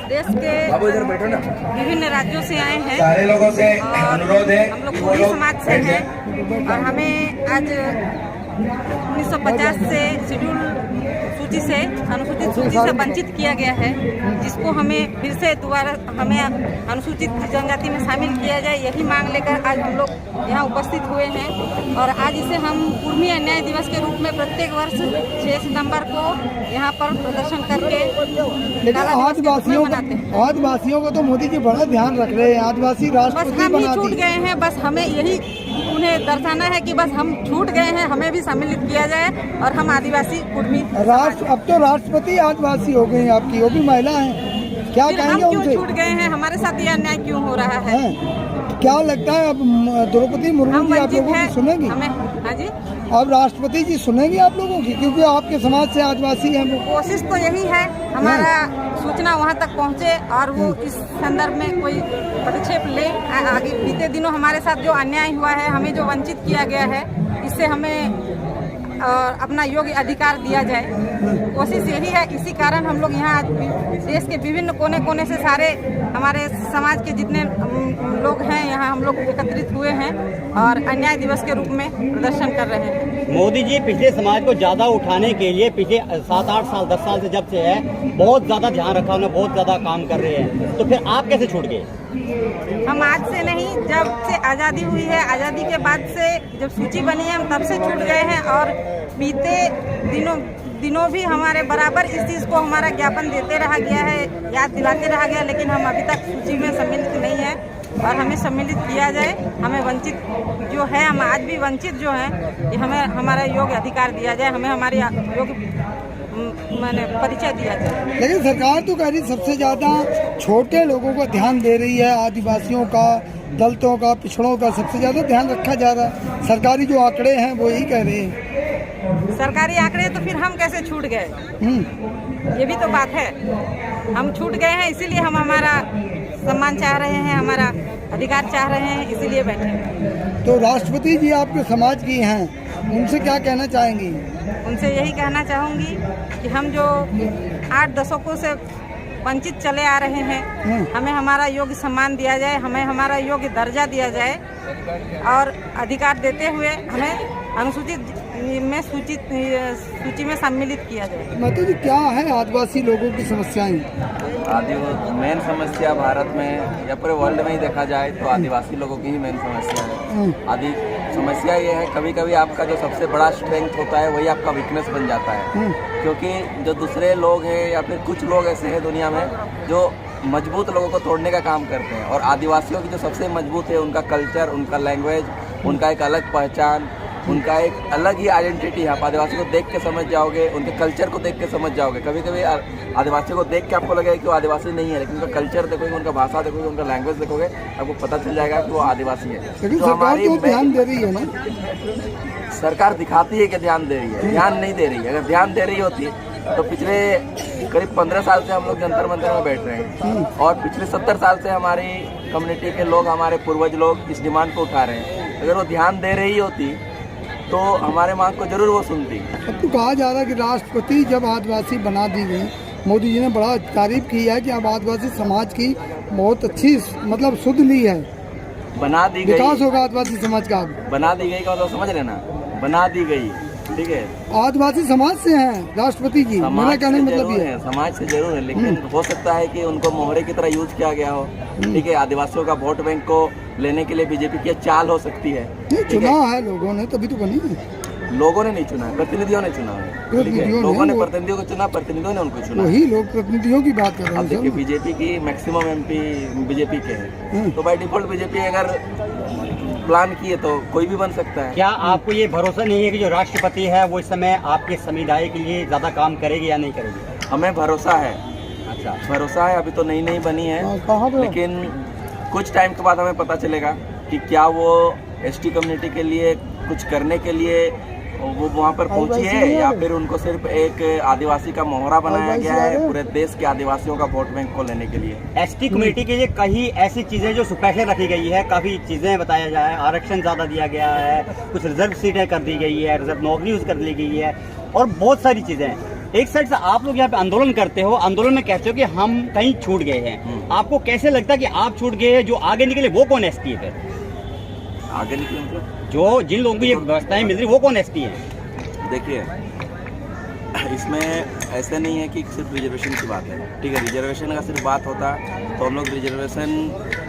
देश के विभिन्न राज्यों से आए हैं। सारे लोगों से अनुरोध है, हम लोग पूरी समाज से हैं और हमें आज 1950 से शेड्यूल सूची से, अनुसूचित सूची से वंचित किया गया है, जिसको हमें फिर से दोबारा हमें अनुसूचित जनजाति में शामिल किया जाए, यही मांग लेकर आज हम लोग यहाँ उपस्थित हुए हैं। और आज इसे हम कुर्मी अन्याय दिवस के रूप में प्रत्येक वर्ष 6 सितंबर को यहाँ पर प्रदर्शन करके आदिवासियों को तो मोदी जी बड़ा ध्यान रख रहे हैं, आदिवासी राष्ट्रपति बस हम ही छूट गए हैं। बस हमें यही उन्हें दर्शाना है कि बस हम छूट गए हैं, हमें भी सम्मिलित किया जाए और हम आदिवासी कुर्मी अब तो राष्ट्रपति आदिवासी हो गई आपकी, वो भी महिला है, क्या कहेंगे हम उनसे? क्यों छूट गए हैं, हमारे साथ ये अन्याय क्यों हो रहा है? क्या लगता है अब द्रौपदी मुर्मू जी आप लोगों की सुनेंगी? हाँ जी, अब राष्ट्रपति जी सुनेंगी आप लोगों की, क्योंकि आपके समाज से आदिवासी हैं वो। कोशिश तो यही है हमारा सूचना वहाँ तक पहुँचे और वो इस संदर्भ में कोई पदक्षेप ले। आगे बीते दिनों हमारे साथ जो अन्याय हुआ है, हमें जो वंचित किया गया है, इससे हमें अपना योग्य अधिकार दिया जाए, कोशिश यही है। इसी कारण हम लोग यहाँ देश के विभिन्न कोने कोने से सारे हमारे समाज के जितने लोग हैं यहाँ हम लोग एकत्रित हुए हैं और अन्याय दिवस के रूप में प्रदर्शन कर रहे हैं। मोदी जी पिछले समाज को ज्यादा उठाने के लिए पिछले 7-8 साल 10 साल से जब से है बहुत ज्यादा ध्यान रखा, उन्हें बहुत ज्यादा काम कर रहे हैं, तो फिर आप कैसे छूट गए? हम आज से नहीं, जब से आज़ादी हुई है, आज़ादी के बाद से जब सूची बनी है हम तब से छूट गए हैं और बीते दिनों भी हमारे बराबर इस चीज़ को हमारा ज्ञापन देते रहा गया है, याद दिलाते रहा गया, लेकिन हम अभी तक सूची में सम्मिलित नहीं है और हमें सम्मिलित किया जाए। हमें वंचित जो है, हम आज भी वंचित जो हैं, कि हमें हमारा योग्य अधिकार दिया जाए, हमें हमारी योग्य मैंने परिचय दिया जाए। लेकिन सरकार तो कह रही सबसे ज्यादा छोटे लोगों का ध्यान दे रही है, आदिवासियों का, दलितों का, पिछड़ों का सबसे ज्यादा ध्यान रखा जा रहा है। सरकारी जो आंकड़े हैं वो यही कह रहे हैं। सरकारी आंकड़े तो फिर हम कैसे छूट गए, ये भी तो बात है। हम छूट गए हैं, इसीलिए हम हमारा सम्मान चाह रहे हैं, हमारा अधिकार चाह रहे हैं, इसीलिए बैठे। तो राष्ट्रपति जी आपके समाज की हैं, उनसे क्या कहना चाहेंगी? उनसे यही कहना चाहूँगी कि हम जो 8 दशकों से वंचित चले आ रहे हैं, हमें हमारा योग्य सम्मान दिया जाए, हमें हमारा योग्य दर्जा दिया जाए और अधिकार देते हुए हमें अनुसूचित में सूची में सम्मिलित किया जाए। मतलब क्या है आदिवासी लोगों की समस्याएं? मेन समस्या भारत में या पूरे वर्ल्ड में ही देखा जाए तो आदिवासी लोगों की ही मेन समस्या है। समस्या ये है, कभी कभी आपका जो सबसे बड़ा स्ट्रेंथ होता है वही आपका वीकनेस बन जाता है, क्योंकि जो दूसरे लोग हैं या फिर कुछ लोग ऐसे हैं दुनिया में जो मजबूत लोगों को तोड़ने का काम करते हैं, और आदिवासियों की जो सबसे मजबूत है उनका कल्चर, उनका लैंग्वेज, उनका एक अलग पहचान, उनका एक अलग ही आइडेंटिटी है। आप आदिवासी को देख के समझ जाओगे, उनके कल्चर को देख के समझ जाओगे। कभी कभी आदिवासियों को देख के आपको लगेगा कि वो आदिवासी नहीं है, लेकिन उनका कल्चर देखोगे, उनका भाषा देखोगे, उनका लैंग्वेज देखोगे, आपको पता चल जाएगा कि वो आदिवासी है। तो हमारी ध्यान दे रही है ना, सरकार दिखाती है कि ध्यान दे रही है, ध्यान नहीं दे रही है। अगर ध्यान दे रही होती तो पिछले करीब 15 साल से हम लोग जंतर मंतर में बैठ रहे हैं और पिछले 70 साल से हमारी कम्युनिटी के लोग, हमारे पूर्वज लोग इस डिमांड को उठा रहे हैं। अगर वो ध्यान दे रही होती तो हमारे मांग को जरूर वो सुनती। अब तो कहा जा रहा है कि राष्ट्रपति जब आदिवासी बना दी गई, मोदी जी ने बड़ा तारीफ की है कि अब आदिवासी समाज की बहुत अच्छी मतलब सुध ली है, बना दी गई, विकास होगा आदिवासी समाज का। बना दी गई का मतलब समझ लेना, बना दी गई, ठीक है। आदिवासी समाज से हैं राष्ट्रपति जी, मेरा कहने का मतलब ये है। समाज से जरूर है, लेकिन हो सकता है कि उनको मोहरे की तरह यूज किया गया हो, ठीक है। आदिवासियों का वोट बैंक को लेने के लिए बीजेपी की चाल हो सकती है। चुना है लोगों ने, तभी तो बनी है। लोगों ने नहीं चुना है, प्रतिनिधियों ने चुना है। लोगों ने प्रतिनिधियों को चुना, प्रतिनिधियों ने उनको चुना। वही लोग प्रतिनिधियों की बात कर रहे हैं। देखिए बीजेपी की मैक्सिमम एमपी बीजेपी के हैं, तो बाय डिफॉल्ट बीजेपी अगर प्लान किए तो कोई भी बन सकता है। क्या आपको ये भरोसा नहीं है कि जो राष्ट्रपति है वो इस समय आपके समुदाय के लिए ज्यादा काम करेगी या नहीं करेगी? हमें भरोसा है। अच्छा, भरोसा है। अभी तो नई बनी है, लेकिन कुछ टाइम के बाद हमें पता चलेगा कि क्या वो एसटी कम्युनिटी के लिए कुछ करने के लिए वो वहाँ पर पहुंची है या फिर उनको सिर्फ एक आदिवासी का मोहरा बनाया गया है पूरे देश के आदिवासियों का वोट बैंक को लेने के लिए। एसटी कम्युनिटी के लिए कई ऐसी चीजें जो स्पेशल रखी गई है, काफी चीजें बताया जाए, आरक्षण ज्यादा दिया गया है, कुछ रिजर्व सीटें कर दी गई है, रिजर्व नौकरी यूज कर ली गई है और बहुत सारी चीजें। एक साइड से आप लोग यहाँ पे आंदोलन करते हो, आंदोलन में कहते हो कि हम कहीं छूट गए हैं, आपको कैसे लगता है कि आप छूट गए हैं? जो आगे निकले वो कौन एसटी है फिर? आगे निकले मतलब जो जिन लोगों को ये व्यवस्थाएं मिल रही वो कौन एसटी है? देखिए, इसमें ऐसे नहीं है कि सिर्फ रिजर्वेशन की बात है, ठीक है। रिजर्वेशन का सिर्फ बात होता तो हम लोग रिजर्वेशन,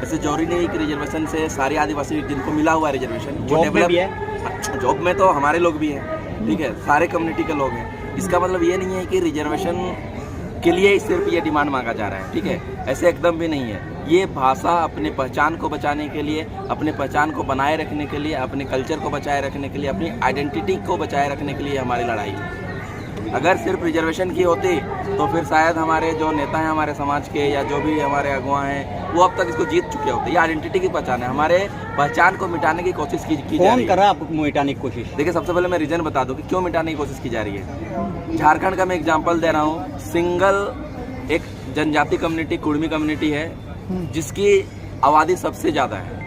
ऐसे जरूरी नहीं कि रिजर्वेशन से सारे आदिवासी जिनको मिला हुआ है रिजर्वेशन वो जॉब में भी है, जॉब में तो हमारे लोग भी हैं, ठीक है, सारे कम्युनिटी के लोग हैं। इसका मतलब ये नहीं है कि रिजर्वेशन के लिए ही सिर्फ ये डिमांड मांगा जा रहा है, ठीक है, ऐसे एकदम भी नहीं है। ये भाषा अपने पहचान को बचाने के लिए, अपने पहचान को बनाए रखने के लिए, अपने कल्चर को बचाए रखने के लिए, अपनी आइडेंटिटी को बचाए रखने के लिए हमारी लड़ाई है। अगर सिर्फ रिजर्वेशन की होती तो फिर शायद हमारे जो नेता हैं हमारे समाज के या जो भी हमारे अगुआ हैं वो अब तक इसको जीत चुके होते। ये आइडेंटिटी की पहचान है, हमारे पहचान को मिटाने की कोशिश की जा रही है। कौन कर रहा है आपको मिटाने की कोशिश? देखिए, सबसे पहले मैं रीजन बता दूं कि क्यों मिटाने की कोशिश की जा रही है। झारखंड का मैं एग्जांपल दे रहा हूँ। सिंगल एक जनजाति कम्युनिटी, कुड़मी कम्युनिटी है जिसकी आबादी सबसे ज़्यादा है।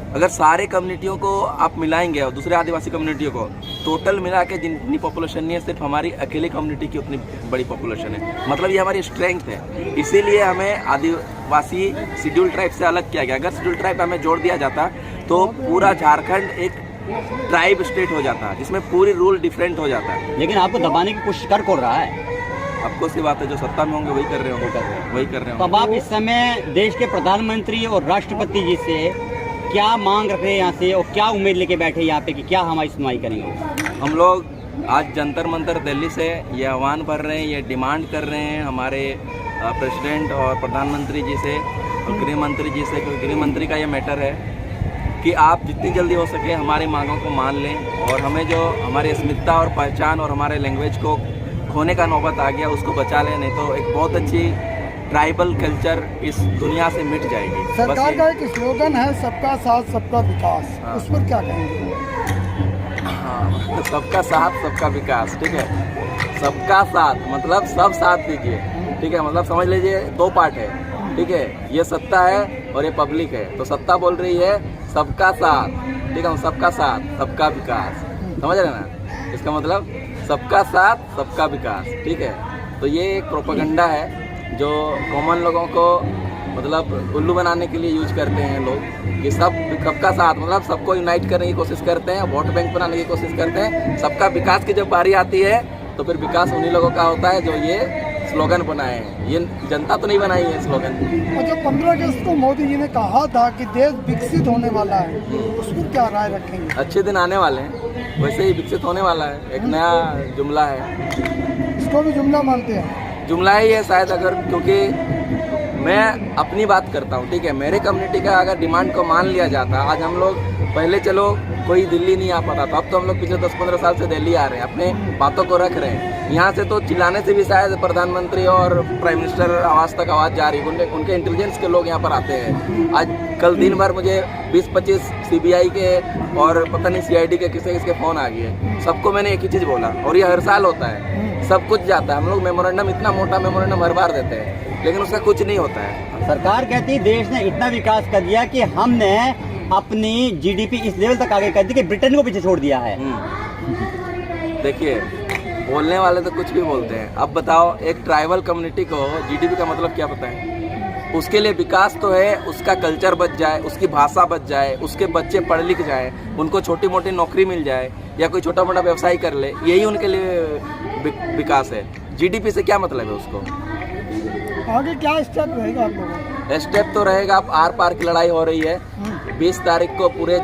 अगर सारे कम्युनिटियों को आप मिलाएंगे और दूसरे आदिवासी कम्युनिटियों को, टोटल मिला के जितनी पॉपुलेशन नहीं है, सिर्फ हमारी अकेले कम्युनिटी की उतनी बड़ी पॉपुलेशन है। मतलब ये हमारी स्ट्रेंथ है, इसीलिए हमें आदिवासी शेड्यूल ट्राइब से अलग किया गया। अगर शेड्यूल ट्राइब हमें जोड़ दिया जाता तो पूरा झारखंड एक ट्राइब स्टेट हो जाता, जिसमें पूरी रूल डिफरेंट हो जाता है। लेकिन आपको दबाने की कोशिश कर कौन रहा है? आपको सी बात है, जो सत्ता में होंगे वही कर रहे होंगे, वही कर रहे तो होंगे। अब आप इस समय देश के प्रधानमंत्री और राष्ट्रपति जी से क्या मांग रख रहे हैं यहाँ से, और क्या उम्मीद लेके बैठे यहाँ पे कि क्या हमारी सुनवाई करेंगे? हम लोग आज जंतर मंतर दिल्ली से ये आह्वान भर रहे हैं, ये डिमांड कर रहे हैं हमारे प्रेसिडेंट और प्रधानमंत्री जी से और गृह मंत्री जी से, क्योंकि गृह मंत्री का ये मैटर है कि आप जितनी जल्दी हो सके हमारी मांगों को मान लें और हमें जो हमारी अस्मिता और पहचान और हमारे लैंग्वेज को खोने का नौबत आ गया उसको बचा लें, नहीं तो एक बहुत अच्छी ट्राइबल कल्चर इस दुनिया से मिट जाएगी। सरकार का एक स्लोगन है सबका साथ सबका विकास, उस पर क्या कहेंगे? हाँ, सबका साथ सबका विकास, ठीक है। सबका साथ मतलब सब साथ दीजिए, ठीक है। मतलब समझ लीजिए दो पार्ट है, ठीक है। ये सत्ता है और ये पब्लिक है। तो सत्ता बोल रही है सबका साथ, ठीक है, सबका साथ सबका विकास, समझ रहे ना? इसका मतलब सबका साथ सबका विकास, ठीक है। तो ये एक प्रोपेगेंडा है जो कॉमन लोगों को मतलब उल्लू बनाने के लिए यूज करते हैं लोग, कि सबका साथ मतलब सबको यूनाइट करने की कोशिश करते हैं, वोट बैंक बनाने की कोशिश करते हैं। सबका विकास की जब बारी आती है तो फिर विकास उन्हीं लोगों का होता है जो ये स्लोगन बनाए हैं। ये जनता तो नहीं बनाई है स्लोगन। और जब 15 अगस्त को मोदी जी ने कहा था कि देश विकसित होने वाला है, उस पर क्या राय रखेंगे? अच्छे दिन आने वाले हैं, वैसे ही विकसित होने वाला है। एक नया जुमला है, इसको भी जुमला मानते हैं? जुमला ही है शायद, अगर क्योंकि मैं अपनी बात करता हूँ, ठीक है। मेरे कम्युनिटी का अगर डिमांड को मान लिया जाता, आज हम लोग पहले चलो कोई दिल्ली नहीं आ पाता था, अब तो हम लोग पिछले 10-15 साल से दिल्ली आ रहे हैं, अपने बातों को रख रहे हैं। यहाँ से तो चिल्लाने से भी शायद प्रधानमंत्री और प्राइम मिनिस्टर आवाज़ तक आवाज़ जा रही है। उनके इंटेलिजेंस के लोग यहाँ पर आते हैं। आज कल दिन भर मुझे 20-25 CBI के और पता नहीं CID के किसके फ़ोन आ गए। सबको मैंने एक ही चीज़ बोला, और ये हर साल होता है, सब कुछ जाता है। हम लोग मेमोरेंडम, इतना मोटा मेमोरेंडम हर बार देते हैं, लेकिन उसका कुछ नहीं होता है। सरकार कहती है देश ने इतना विकास कर दिया कि हमने अपनी GDP इस लेवल तक आगे कर दी कि ब्रिटेन को पीछे छोड़ दिया है। देखिए, बोलने वाले तो कुछ भी बोलते हैं। अब बताओ, एक ट्राइबल कम्युनिटी को GDP का मतलब क्या पता है? उसके लिए विकास तो है, उसका कल्चर बच जाए, उसकी भाषा बच जाए, उसके बच्चे पढ़ लिख जाए, उनको छोटी मोटी नौकरी मिल जाए या कोई छोटा मोटा व्यवसाय कर ले, यही उनके लिए विकास है। GDP से क्या मतलब है उसको? आगे क्या स्टेप रहेगा आप लोगों का? स्टेप तो रहेगा, अब आर पार की लड़ाई हो रही है। 20 तारीख को पूरे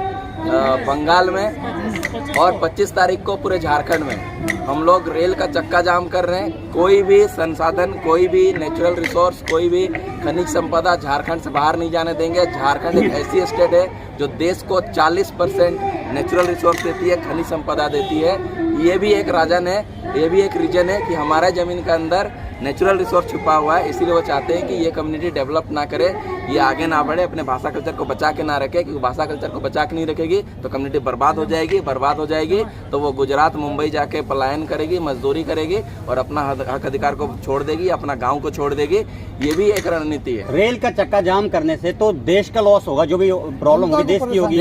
बंगाल में और 25 तारीख को पूरे झारखंड में हम लोग रेल का चक्का जाम कर रहे हैं। कोई भी संसाधन, कोई भी नेचुरल रिसोर्स, कोई भी खनिज संपदा झारखंड से बाहर नहीं जाने देंगे। झारखंड एक ऐसी स्टेट है जो देश को 40% नेचुरल रिसोर्स देती है, खनिज संपदा देती है। ये भी एक राजन है, ये भी एक रीजन है कि हमारा ज़मीन के अंदर नेचुरल रिसोर्स छुपा हुआ है। इसीलिए वो चाहते हैं कि ये कम्युनिटी डेवलप ना करे, ये आगे ना बढ़े, अपने भाषा कल्चर को बचा के ना रखे, क्योंकि भाषा कल्चर को बचा के नहीं रखेगी तो कम्युनिटी बर्बाद हो जाएगी। बर्बाद हो जाएगी तो वो गुजरात, मुंबई जाके पलायन करेगी, मजदूरी करेगी और अपना हक अधिकार को छोड़ देगी, अपना गाँव को छोड़ देगी। ये भी एक रणनीति है। रेल का चक्का जाम करने से तो देश का लॉस होगा, जो भी प्रॉब्लम होगी देश की होगी।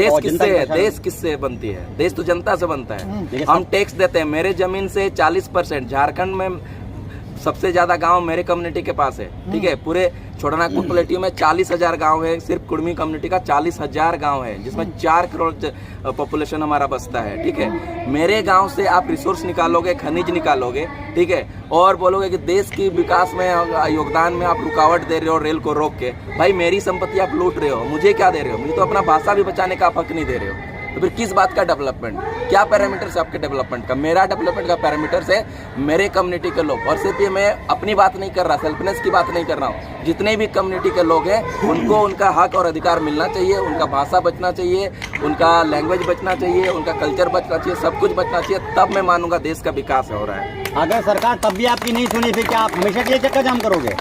देश किससे बनती है? देश तो जनता से बनता है। हम टैक्स देते हैं। मेरे जमीन से 40% झारखंड में सबसे ज्यादा गांव मेरे कम्युनिटी के पास है, ठीक है। पूरे छोटानागपुर प्लेटियो में 40,000 गांव है, सिर्फ कुड़मी कम्युनिटी का 40,000 गांव है, जिसमें 4 करोड़ पॉपुलेशन हमारा बसता है, ठीक है। मेरे गांव से आप रिसोर्स निकालोगे, खनिज निकालोगे, ठीक है, और बोलोगे कि देश की विकास में योगदान में आप रुकावट दे रहे हो रेल को रोक के, भाई मेरी संपत्ति आप लूट रहे हो, मुझे क्या दे रहे हो? मुझे तो अपना भाषा भी बचाने का आप हक नहीं दे रहे हो। तो फिर किस बात का डेवलपमेंट? क्या पैरामीटर्स है आपके डेवलपमेंट का? मेरा डेवलपमेंट का पैरामीटर्स है मेरे कम्युनिटी के लोग। और सिर्फ ये मैं अपनी बात नहीं कर रहा, सेल्फनेस की बात नहीं कर रहा हूँ। जितने भी कम्युनिटी के लोग हैं उनको उनका हक और अधिकार मिलना चाहिए, उनका भाषा बचना चाहिए, उनका लैंग्वेज बचना चाहिए, उनका कल्चर बचना चाहिए, सब कुछ बचना चाहिए, तब मैं मानूंगा देश का विकास हो रहा है। अगर सरकार तब भी आपकी नहीं सुनी, फिर क्या आप हमेशा के लिए चक्का जाम करोगे?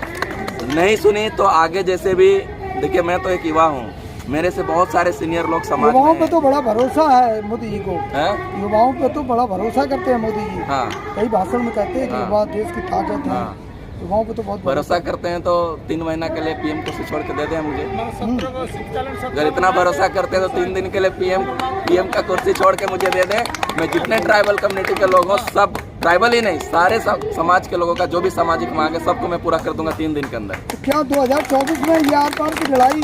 नहीं सुनी तो आगे जैसे भी, देखिए मैं तो एक युवा हूँ, मेरे से बहुत सारे सीनियर लोग समाज युवाओं में पे तो बड़ा भरोसा है मोदी जी को, हैं? युवाओं पे तो बड़ा भरोसा करते हैं मोदी जी। हाँ, कई भाषण में कहते हैं कि हाँ। युवा देश की ताकत है, हाँ। युवाओं पे तो बहुत भरोसा करते हैं तो 3 महीना के लिए पीएम कुर्सी छोड़ के दे दें मुझे। अगर इतना भरोसा करते हैं तो 3 दिन के लिए पीएम का कुर्सी छोड़ के मुझे दे दें। मैं जितने ट्राइबल कम्युनिटी के लोग हों, सब ट्राइबल ही नहीं, सारे समाज के लोगों का जो भी सामाजिक मांग है सबको मैं पूरा कर दूंगा 3 दिन के अंदर। तो क्या 2024 में ये आर पार की लड़ाई,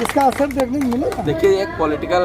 इसका असर देखने को मिलेगा? देखिए एक पॉलिटिकल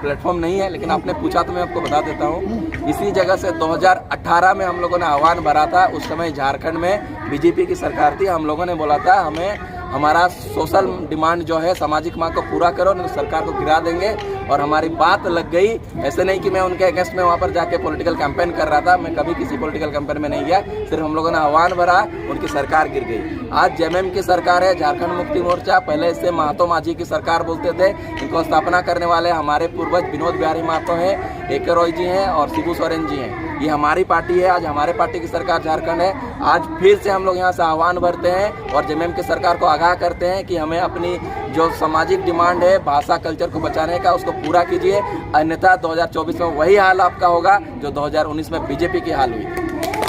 प्लेटफॉर्म नहीं है, लेकिन आपने पूछा तो मैं आपको बता देता हूँ। इसी जगह से 2018 में हम लोगों ने आह्वान भरा था। उस समय झारखंड में बीजेपी की सरकार थी। हम लोगों ने बोला था हमें हमारा सोशल डिमांड जो है, सामाजिक मांग को पूरा करो, नहीं तो सरकार को गिरा देंगे। और हमारी बात लग गई। ऐसे नहीं कि मैं उनके अगेंस्ट में वहाँ पर जाके पॉलिटिकल कैंपेन कर रहा था, मैं कभी किसी पॉलिटिकल कैंपेन में नहीं गया। सिर्फ हम लोगों ने आह्वान भरा, उनकी सरकार गिर गई। आज जेएमएम की सरकार है, झारखंड मुक्ति मोर्चा। पहले इससे महातो माझी की सरकार बोलते थे। इनको स्थापना करने वाले हमारे पूर्वज विनोद बिहारी महतो हैं, AK रॉय जी हैं और शिबू सोरेन जी हैं। ये हमारी पार्टी है, आज हमारे पार्टी की सरकार झारखंड है। आज फिर से हम लोग यहाँ से आह्वान भरते हैं और जेएमएम की सरकार को आगाह करते हैं कि हमें अपनी जो सामाजिक डिमांड है, भाषा कल्चर को बचाने का, उसको पूरा कीजिए, अन्यथा 2024 में वही हाल आपका होगा जो 2019 में बीजेपी की हाल हुई।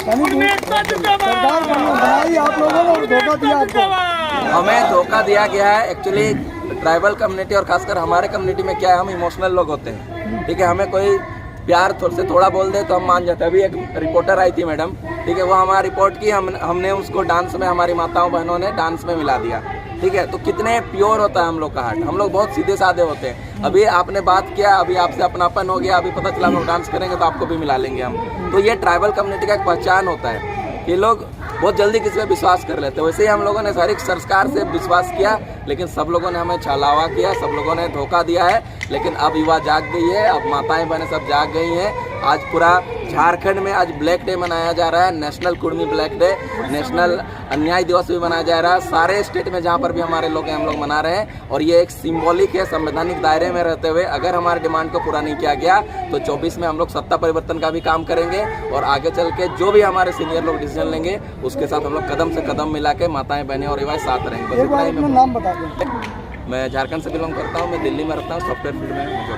सरकार बनाई आप लोगों ने और धोखा दिया आपको। हमें धोखा दिया गया है। एक्चुअली ट्राइबल कम्युनिटी और खासकर हमारे कम्युनिटी में क्या है, हम इमोशनल लोग होते हैं, ठीक है। हमें कोई प्यार से थोड़ा बोल दे तो हम मान जाते हैं। अभी एक रिपोर्टर आई थी मैडम, ठीक है, वो हमारी रिपोर्ट की, हमने उसको डांस में, हमारी माताओं बहनों ने डांस में मिला दिया, ठीक है। तो कितने प्योर होता है हम लोग का हार्ट, हम लोग बहुत सीधे साधे होते हैं। अभी आपने बात किया, अभी आपसे अपनापन हो गया, अभी पता चला हम लोग डांस करेंगे तो आपको भी मिला लेंगे हम। तो ये ट्राइबल कम्युनिटी का एक पहचान होता है कि लोग बहुत जल्दी किसी पे विश्वास कर लेते हैं। वैसे ही हम लोगों ने शारीरिक संस्कार से विश्वास किया, लेकिन सब लोगों ने हमें छलावा किया, सब लोगों ने धोखा दिया है। लेकिन अब युवा जाग गई है, अब माताएं बहनें सब जाग गई हैं। आज पूरा झारखंड में आज ब्लैक डे मनाया जा रहा है, national Kurmi black day, national अन्याय दिवस भी मनाया जा रहा है। सारे स्टेट में जहाँ पर भी हमारे लोग हैं, हम लोग मना रहे हैं। और ये एक सिंबॉलिक है, संवैधानिक दायरे में रहते हुए अगर हमारे डिमांड को पूरा नहीं किया गया तो 24 में हम लोग सत्ता परिवर्तन का भी काम करेंगे। और आगे चल के जो भी हमारे सीनियर लोग डिसीजन लेंगे उसके साथ हम लोग कदम से कदम मिला के माताएं बहनें और युवा साथ रहेंगे। एक बार अपना नाम बता दें। मैं झारखंड से बिलोंग करता हूँ, मैं दिल्ली में रहता हूँ, सॉफ्टवेयर फील्ड में।